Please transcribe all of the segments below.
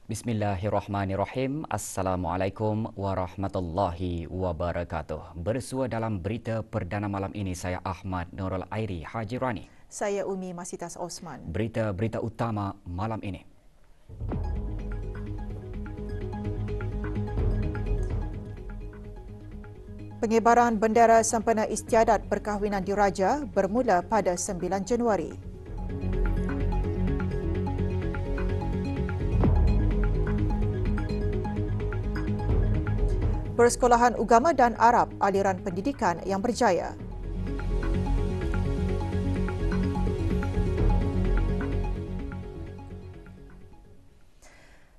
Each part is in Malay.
Bismillahirrahmanirrahim. Assalamualaikum warahmatullahi wabarakatuh. Bersua dalam berita perdana malam ini, saya Ahmad Nurul Airi Haji Rani. Saya Umi Masitas Osman. Berita-berita utama malam ini. Pengibaran bendera sempena istiadat perkahwinan diraja bermula pada 9 Januari. Persekolahan Agama dan Arab aliran pendidikan yang berjaya.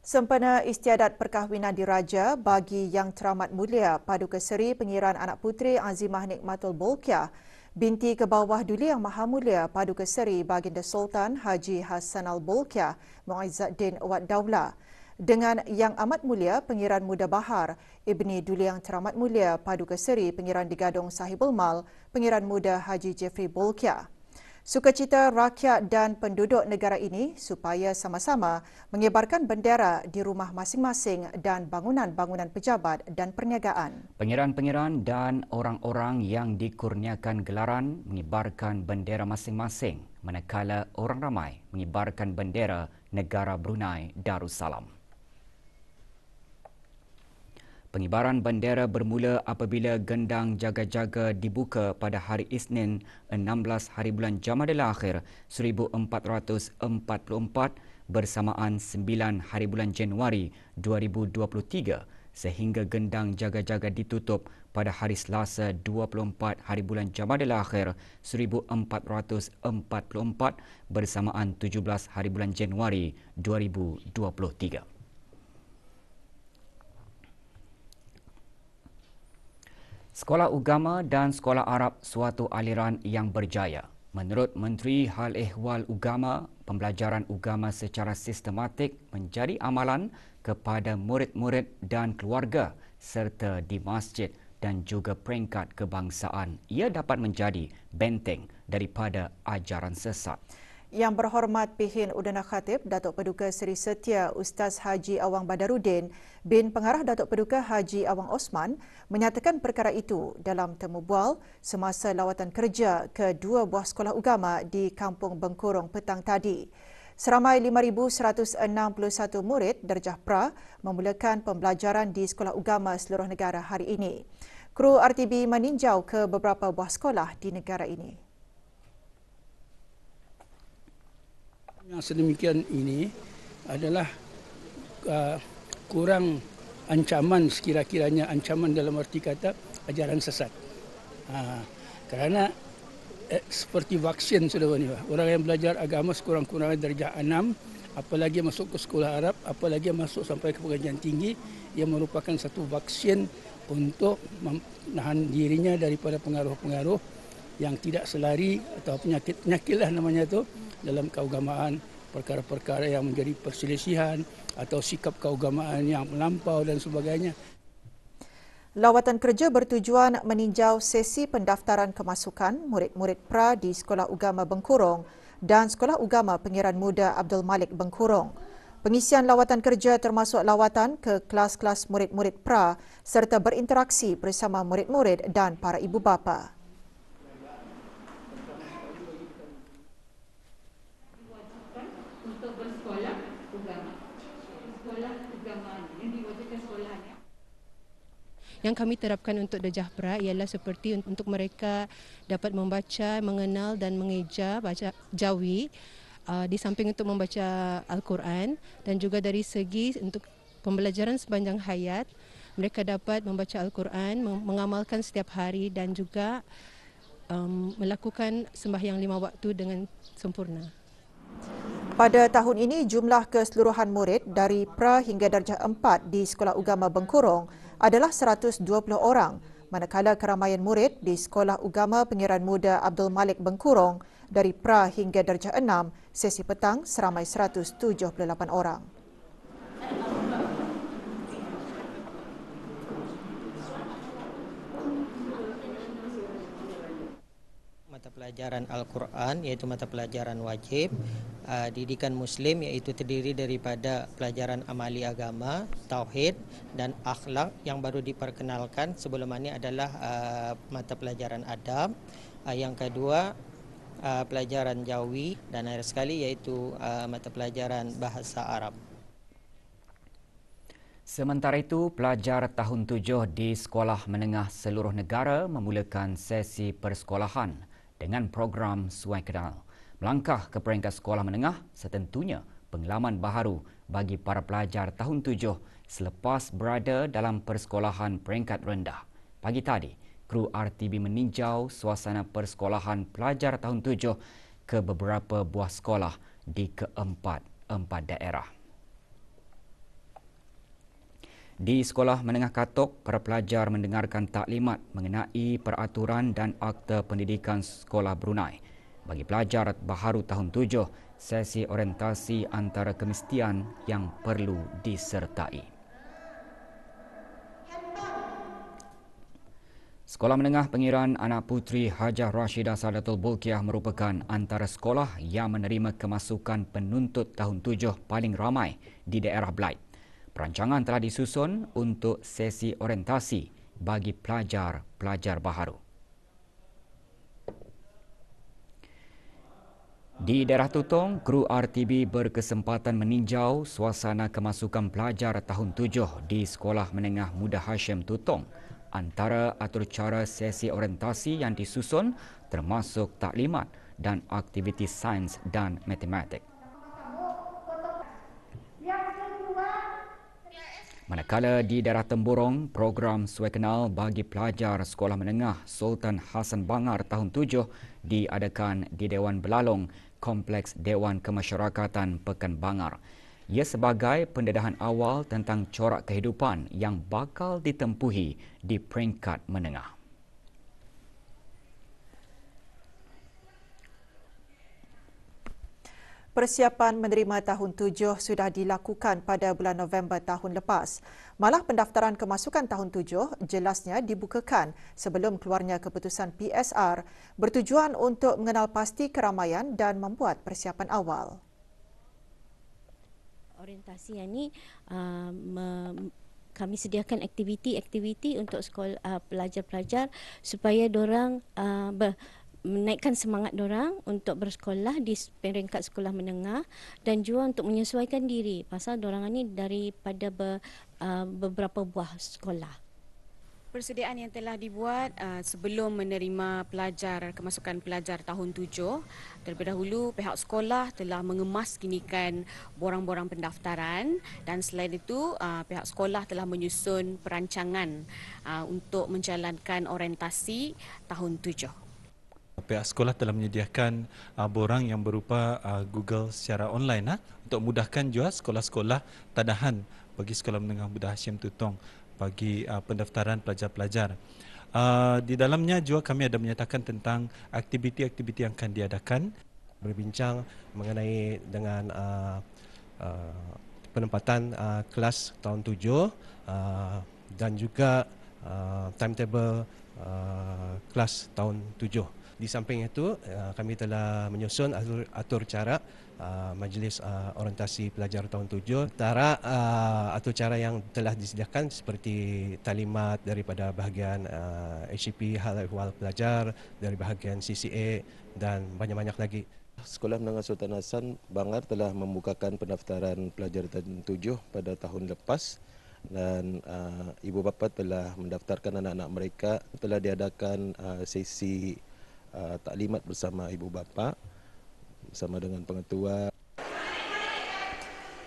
Sempena istiadat perkahwinan diraja bagi Yang Teramat Mulia Paduka Seri Pengiran Anak Puteri Azimah Nikmatul Bolkiah, binti ke bawah Duli Yang Maha Mulia Paduka Seri Baginda Sultan Haji Hassanal Bolkiah Muizzaddin Wad Daulah, dengan Yang Amat Mulia Pengiran Muda Bahar Ibni Duli Yang Teramat Mulia Paduka Seri Pengiran Digadung Sahibul Mal Pengiran Muda Haji Jeffrey Bolkiah. Sukacita rakyat dan penduduk negara ini supaya sama-sama mengibarkan bendera di rumah masing-masing dan bangunan-bangunan pejabat dan perniagaan. Pengiran-pengiran dan orang-orang yang dikurniakan gelaran mengibarkan bendera masing-masing, manakala orang ramai mengibarkan bendera negara Brunei Darussalam. Pengibaran bendera bermula apabila gendang jaga-jaga dibuka pada hari Isnin 16 hari bulan Jamadil Akhir 1444 bersamaan 9 hari bulan Januari 2023 sehingga gendang jaga-jaga ditutup pada hari Selasa 24 hari bulan Jamadil Akhir 1444 bersamaan 17 hari bulan Januari 2023. Sekolah Agama dan Sekolah Arab suatu aliran yang berjaya. Menurut Menteri Hal Ehwal Agama, pembelajaran agama secara sistematik menjadi amalan kepada murid-murid dan keluarga serta di masjid dan juga peringkat kebangsaan. Ia dapat menjadi benteng daripada ajaran sesat. Yang berhormat Pihin Udana Khatib Datuk Paduka Seri Setia Ustaz Haji Awang Badaruddin bin Pengarah Datuk Paduka Haji Awang Osman menyatakan perkara itu dalam temu bual semasa lawatan kerja ke dua buah sekolah agama di Kampung Bengkurong petang tadi. Seramai 5,161 murid darjah pra memulakan pembelajaran di sekolah agama seluruh negara hari ini. Kru RTB meninjau ke beberapa buah sekolah di negara ini. Yang sedemikian ini adalah kurang ancaman, sekira-kiranya ancaman dalam arti kata ajaran sesat. Kerana seperti vaksin sudah ini, orang yang belajar agama sekurang-kurangnya darjah 6, apalagi masuk ke sekolah Arab, apalagi masuk sampai ke pengajian tinggi, ia merupakan satu vaksin untuk menahan dirinya daripada pengaruh-pengaruh yang tidak selari atau penyakit-penyakit lah namanya itu dalam keagamaan, perkara-perkara yang menjadi perselisihan atau sikap keagamaan yang melampau dan sebagainya. Lawatan kerja bertujuan meninjau sesi pendaftaran kemasukan murid-murid pra di Sekolah Agama Bengkurong dan Sekolah Agama Pengiran Muda Abdul Malik Bengkurong. Pengisian lawatan kerja termasuk lawatan ke kelas-kelas murid-murid pra serta berinteraksi bersama murid-murid dan para ibu bapa. Yang kami terapkan untuk darjah pra ialah seperti untuk mereka dapat membaca, mengenal dan mengeja baca Jawi, di samping untuk membaca Al-Quran, dan juga dari segi untuk pembelajaran sepanjang hayat, mereka dapat membaca Al-Quran, mengamalkan setiap hari dan juga melakukan sembahyang 5 waktu dengan sempurna. Pada tahun ini, jumlah keseluruhan murid dari pra hingga darjah 4 di Sekolah Agama Bengkurong adalah 120 orang, manakala keramaian murid di Sekolah Agama Pengiran Muda Abdul Malik Bengkurong dari pra hingga darjah 6 sesi petang seramai 178 orang. Mata Pelajaran Al-Quran iaitu mata pelajaran wajib, didikan Muslim iaitu terdiri daripada pelajaran amali agama, tauhid dan akhlak yang baru diperkenalkan sebelum ini adalah mata pelajaran adab. Yang kedua pelajaran jawi dan akhir sekali iaitu mata pelajaran bahasa Arab. Sementara itu, pelajar tahun 7 di sekolah menengah seluruh negara memulakan sesi persekolahan dengan program Suai Kenal. Melangkah ke peringkat sekolah menengah setentunya pengalaman baharu bagi para pelajar tahun 7 selepas berada dalam persekolahan peringkat rendah. Pagi tadi, kru RTB meninjau suasana persekolahan pelajar tahun 7 ke beberapa buah sekolah di keempat daerah. Di Sekolah Menengah Katok, para pelajar mendengarkan taklimat mengenai peraturan dan Akta Pendidikan Sekolah Brunei. Bagi pelajar baharu tahun 7, sesi orientasi antara kemestian yang perlu disertai. Sekolah Menengah Pengiran Anak Puteri Hajah Rashidah Sadatul Bolkiah merupakan antara sekolah yang menerima kemasukan penuntut tahun 7 paling ramai di daerah Belait. Perancangan telah disusun untuk sesi orientasi bagi pelajar-pelajar baharu. Di daerah Tutong, kru RTB berkesempatan meninjau suasana kemasukan pelajar tahun 7 di Sekolah Menengah Muda Hashim Tutong. Antara atur cara sesi orientasi yang disusun termasuk taklimat dan aktiviti sains dan matematik. Manakala di daerah Temburong, program Suai Kenal bagi pelajar Sekolah Menengah Sultan Hassan Bangar tahun 7 diadakan di Dewan Belalong, Kompleks Dewan Kemasyarakatan Pekan Bangar. Ia sebagai pendedahan awal tentang corak kehidupan yang bakal ditempuhi di peringkat menengah. Persiapan menerima tahun 7 sudah dilakukan pada bulan November tahun lepas. Malah pendaftaran kemasukan tahun 7 jelasnya dibukakan sebelum keluarnya keputusan PSR bertujuan untuk mengenal pasti keramaian dan membuat persiapan awal. Orientasi yang ini kami sediakan aktiviti-aktiviti untuk sekolah pelajar-pelajar supaya diorang menaikkan semangat dorang untuk bersekolah di peringkat sekolah menengah dan juga untuk menyesuaikan diri pasal dorang ini daripada beberapa buah sekolah. Persediaan yang telah dibuat sebelum menerima kemasukan pelajar tahun 7, terlebih dahulu pihak sekolah telah mengemasginikan borang-borang pendaftaran dan selain itu pihak sekolah telah menyusun perancangan untuk menjalankan orientasi tahun 7. Pihak sekolah telah menyediakan borang yang berupa Google secara online untuk mudahkan juga sekolah-sekolah tadahan bagi Sekolah Menengah Muda Hashim Tutong bagi pendaftaran pelajar-pelajar. Di dalamnya juga kami ada menyatakan tentang aktiviti-aktiviti yang akan diadakan. Berbincang mengenai dengan penempatan kelas tahun 7 dan juga timetable kelas tahun 7. Di samping itu, kami telah menyusun atur cara majlis orientasi pelajar tahun 7. Antara atur cara yang telah disediakan seperti taklimat daripada bahagian HCP, hal ehwal pelajar, dari bahagian CCA dan banyak-banyak lagi. Sekolah Menengah Sultan Hassan Bangar telah membukakan pendaftaran pelajar tahun 7 pada tahun lepas dan ibu bapa telah mendaftarkan anak-anak mereka. Telah diadakan sesi taklimat bersama ibu bapa bersama dengan pengetua.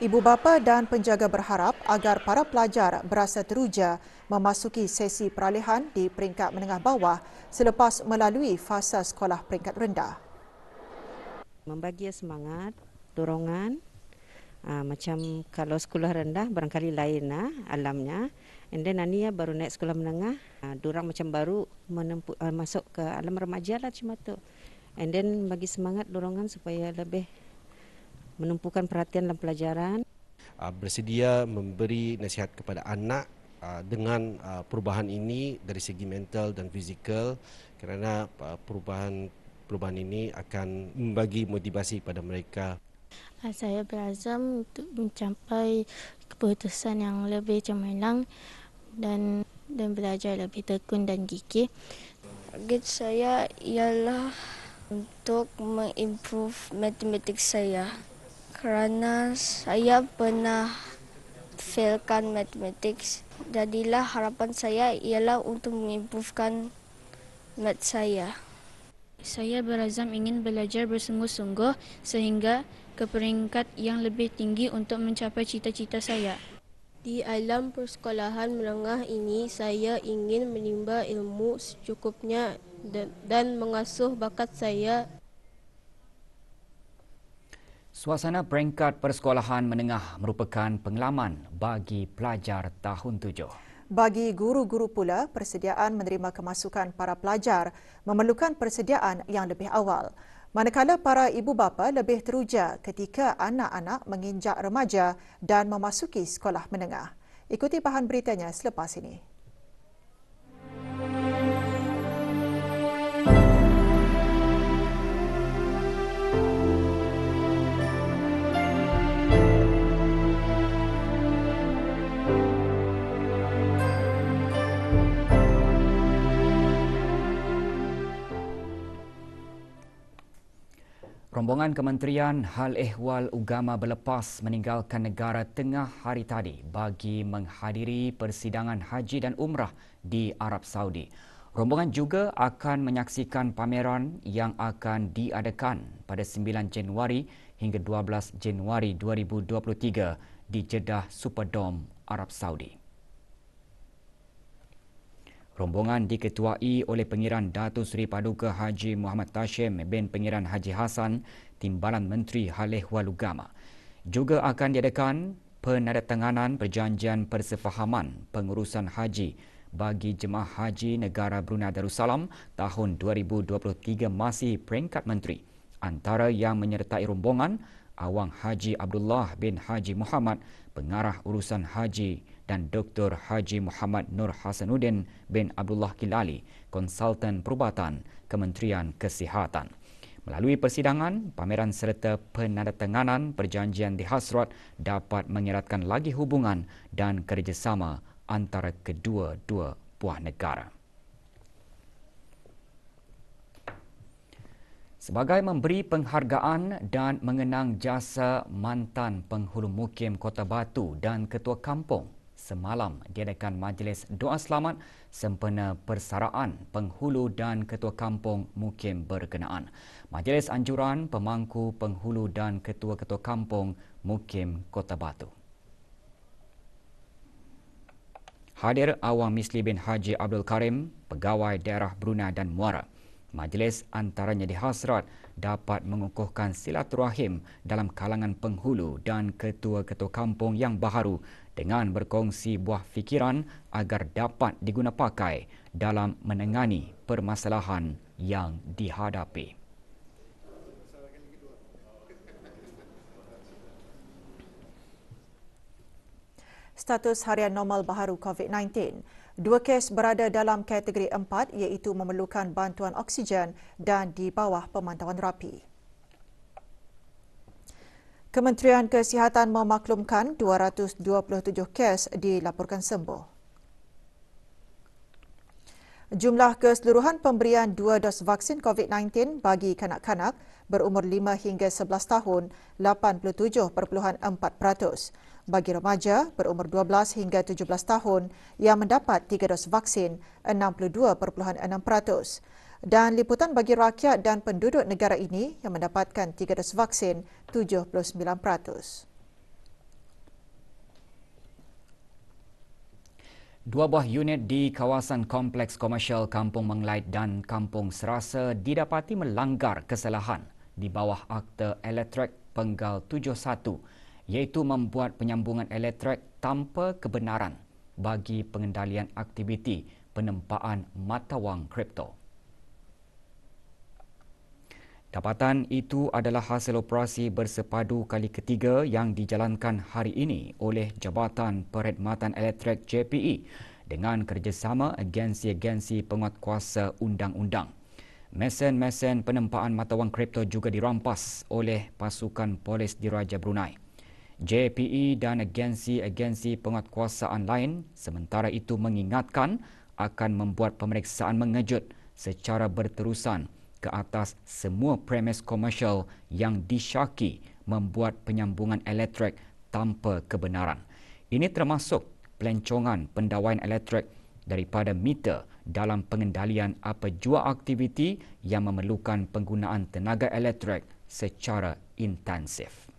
Ibu bapa dan penjaga berharap agar para pelajar berasa teruja memasuki sesi peralihan di peringkat menengah bawah selepas melalui fasa sekolah peringkat rendah. Membagi semangat, dorongan, macam kalau sekolah rendah barangkali lain alamnya. And then Ania baru naik sekolah menengah, diorang macam baru masuk ke alam remaja lah cuma tu. And then bagi semangat dorongan supaya lebih menumpukan perhatian dalam pelajaran. Bersedia memberi nasihat kepada anak dengan perubahan ini dari segi mental dan fizikal kerana perubahan perubahan ini akan membagi motivasi pada mereka. Saya berazam untuk mencapai keputusan yang lebih cemerlang dan belajar lebih tekun dan gigih. Target saya ialah untuk mengimprove matematik saya kerana saya pernah failkan matematik. Jadilah harapan saya ialah untuk mengimprovekan mat saya. Saya berazam ingin belajar bersungguh-sungguh sehingga ke peringkat yang lebih tinggi untuk mencapai cita-cita saya. Di alam persekolahan menengah ini, saya ingin menimba ilmu secukupnya dan mengasuh bakat saya. Suasana peringkat persekolahan menengah merupakan pengalaman bagi pelajar tahun 7. Bagi guru-guru pula, persediaan menerima kemasukan para pelajar memerlukan persediaan yang lebih awal. Manakala para ibu bapa lebih teruja ketika anak-anak menginjak remaja dan memasuki sekolah menengah. Ikuti bahan beritanya selepas ini. Rombongan Kementerian Hal Ehwal Ugama berlepas meninggalkan negara tengah hari tadi bagi menghadiri persidangan haji dan umrah di Arab Saudi. Rombongan juga akan menyaksikan pameran yang akan diadakan pada 9 Januari hingga 12 Januari 2023 di Jeddah Superdome, Arab Saudi. Rombongan diketuai oleh Pengiran Datuk Seri Paduka Haji Muhammad Tashim bin Pengiran Haji Hassan, Timbalan Menteri Hal Ehwal Ugama. Juga akan diadakan penandatanganan perjanjian persefahaman pengurusan haji bagi jemaah haji negara Brunei Darussalam tahun 2023 masih peringkat menteri. Antara yang menyertai rombongan, Awang Haji Abdullah bin Haji Muhammad, Pengarah Urusan Haji, dan Dr. Haji Muhammad Nur Hasanuddin bin Abdullah Kilali, Konsultan Perubatan Kementerian Kesihatan. Melalui persidangan, pameran serta penandatanganan perjanjian dihasrat dapat mengeratkan lagi hubungan dan kerjasama antara kedua-dua buah negara. Sebagai memberi penghargaan dan mengenang jasa mantan penghulu mukim Kota Batu dan Ketua Kampung, semalam diadakan majlis doa selamat sempena persaraan penghulu dan ketua kampung mukim berkenaan. Majlis anjuran pemangku penghulu dan ketua-ketua kampung mukim Kota Batu. Hadir Awang Misli bin Haji Abdul Karim, Pegawai Daerah Brunei dan Muara. Majlis antaranya dihasrat dapat mengukuhkan silaturahim dalam kalangan penghulu dan ketua-ketua kampung yang baharu dengan berkongsi buah fikiran agar dapat digunapakai dalam menangani permasalahan yang dihadapi. Status harian normal baharu COVID-19. 2 kes berada dalam kategori 4 iaitu memerlukan bantuan oksigen dan di bawah pemantauan rapi. Kementerian Kesihatan memaklumkan 227 kes dilaporkan sembuh. Jumlah keseluruhan pemberian 2 dos vaksin COVID-19 bagi kanak-kanak berumur 5 hingga 11 tahun 87.4%. Bagi remaja berumur 12 hingga 17 tahun yang mendapat 3 dos vaksin 62.6%. Dan liputan bagi rakyat dan penduduk negara ini yang mendapatkan 3 dos vaksin 79%. Dua buah unit di kawasan Kompleks Komersial Kampung Menglait dan Kampung Serasa didapati melanggar kesalahan di bawah Akta Elektrik Penggal 71 iaitu membuat penyambungan elektrik tanpa kebenaran bagi pengendalian aktiviti penempaan mata wang kripto. Dapatan itu adalah hasil operasi bersepadu kali ketiga yang dijalankan hari ini oleh Jabatan Perkhidmatan Elektrik JPE dengan kerjasama agensi-agensi penguatkuasa undang-undang. Mesin-mesin penempaan mata wang kripto juga dirampas oleh pasukan polis Diraja Brunei. JPE dan agensi-agensi penguatkuasaan lain sementara itu mengingatkan akan membuat pemeriksaan mengejut secara berterusan ke atas semua premis komersial yang disyaki membuat penyambungan elektrik tanpa kebenaran. Ini termasuk pelancongan pendawaian elektrik daripada meter dalam pengendalian apa jua aktiviti yang memerlukan penggunaan tenaga elektrik secara intensif.